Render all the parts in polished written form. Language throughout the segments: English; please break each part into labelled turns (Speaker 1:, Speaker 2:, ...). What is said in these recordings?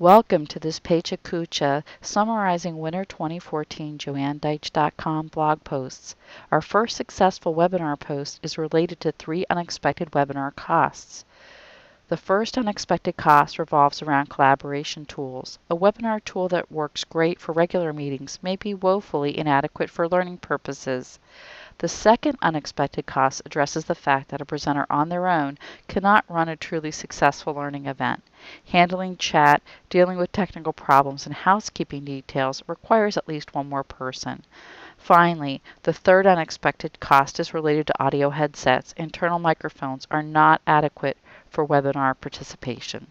Speaker 1: Welcome to this Pecha Kucha summarizing Winter 2014 JoanneDeitch.com blog posts. Our first successful webinar post is related to 3 unexpected webinar costs. The first unexpected cost revolves around collaboration tools. A webinar tool that works great for regular meetings may be woefully inadequate for learning purposes. The second unexpected cost addresses the fact that a presenter on their own cannot run a truly successful learning event. Handling chat, dealing with technical problems, and housekeeping details requires at least one more person. Finally, the third unexpected cost is related to audio headsets. Internal microphones are not adequate for webinar participation.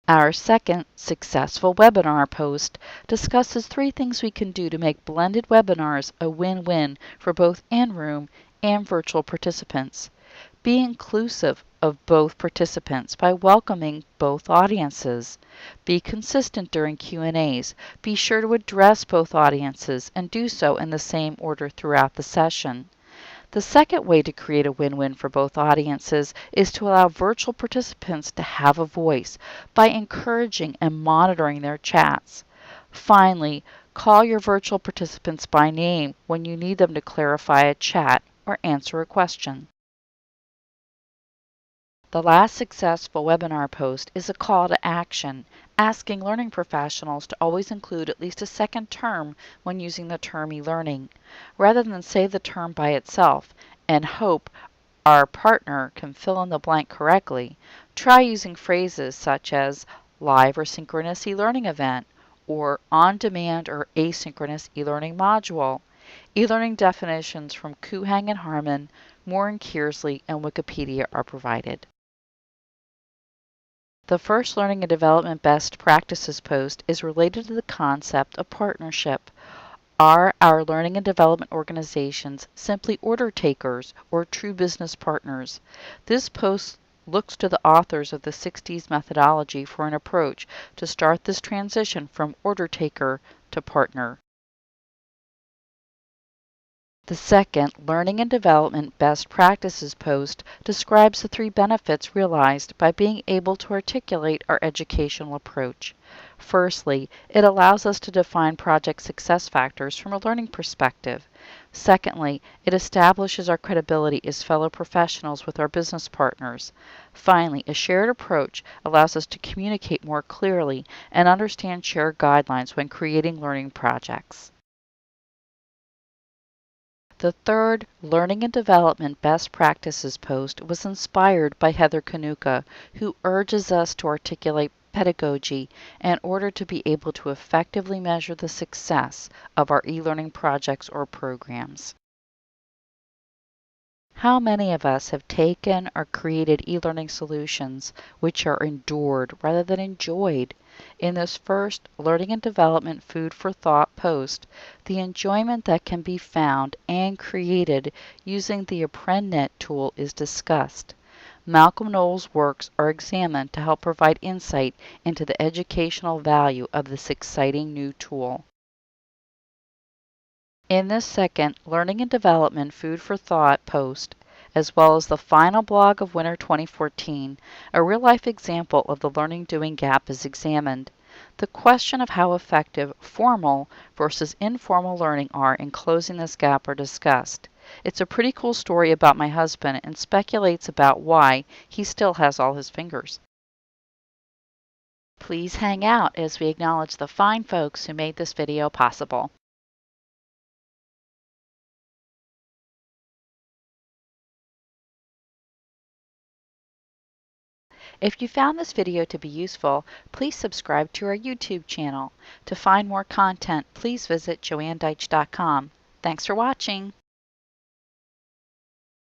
Speaker 1: Our second successful webinar post discusses 3 things we can do to make blended webinars a win-win for both in-room and virtual participants. Be inclusive of both participants by welcoming both audiences. Be consistent during Q&As. Be sure to address both audiences and do so in the same order throughout the session. The second way to create a win-win for both audiences is to allow virtual participants to have a voice by encouraging and monitoring their chats. Finally, call your virtual participants by name when you need them to clarify a chat or answer a question. The last successful webinar post is a call to action, asking learning professionals to always include at least a second term when using the term e-learning. Rather than say the term by itself and hope our partner can fill in the blank correctly, try using phrases such as live or synchronous e-learning event or on-demand or asynchronous e-learning module. E-learning definitions from Kuhang and Harman, Moore and Kearsley, and Wikipedia are provided. The first Learning and Development Best Practices post is related to the concept of partnership. Are our learning and development organizations simply order takers or true business partners? This post looks to the authors of the 60s methodology for an approach to start this transition from order taker to partner. The second Learning and Development Best Practices post describes the 3 benefits realized by being able to articulate our educational approach. Firstly, it allows us to define project success factors from a learning perspective. Secondly, it establishes our credibility as fellow professionals with our business partners. Finally, a shared approach allows us to communicate more clearly and understand shared guidelines when creating learning projects. The third Learning and Development Best Practices post was inspired by Heather Kanuka, who urges us to articulate pedagogy in order to be able to effectively measure the success of our e-learning projects or programs. How many of us have taken or created e-learning solutions which are endured rather than enjoyed? In this first Learning and Development Food for Thought post, the enjoyment that can be found and created using the ApprenNet tool is discussed. Malcolm Knowles' works are examined to help provide insight into the educational value of this exciting new tool. In this second Learning and Development Food for Thought post, as well as the final blog of Winter 2014, a real-life example of the learning-doing gap is examined. The question of how effective formal versus informal learning are in closing this gap are discussed. It's a pretty cool story about my husband and speculates about why he still has all his fingers. Please hang out as we acknowledge the fine folks who made this video possible. If you found this video to be useful, please subscribe to our YouTube channel. To find more content, please visit JoanneDeitch.com. Thanks for watching.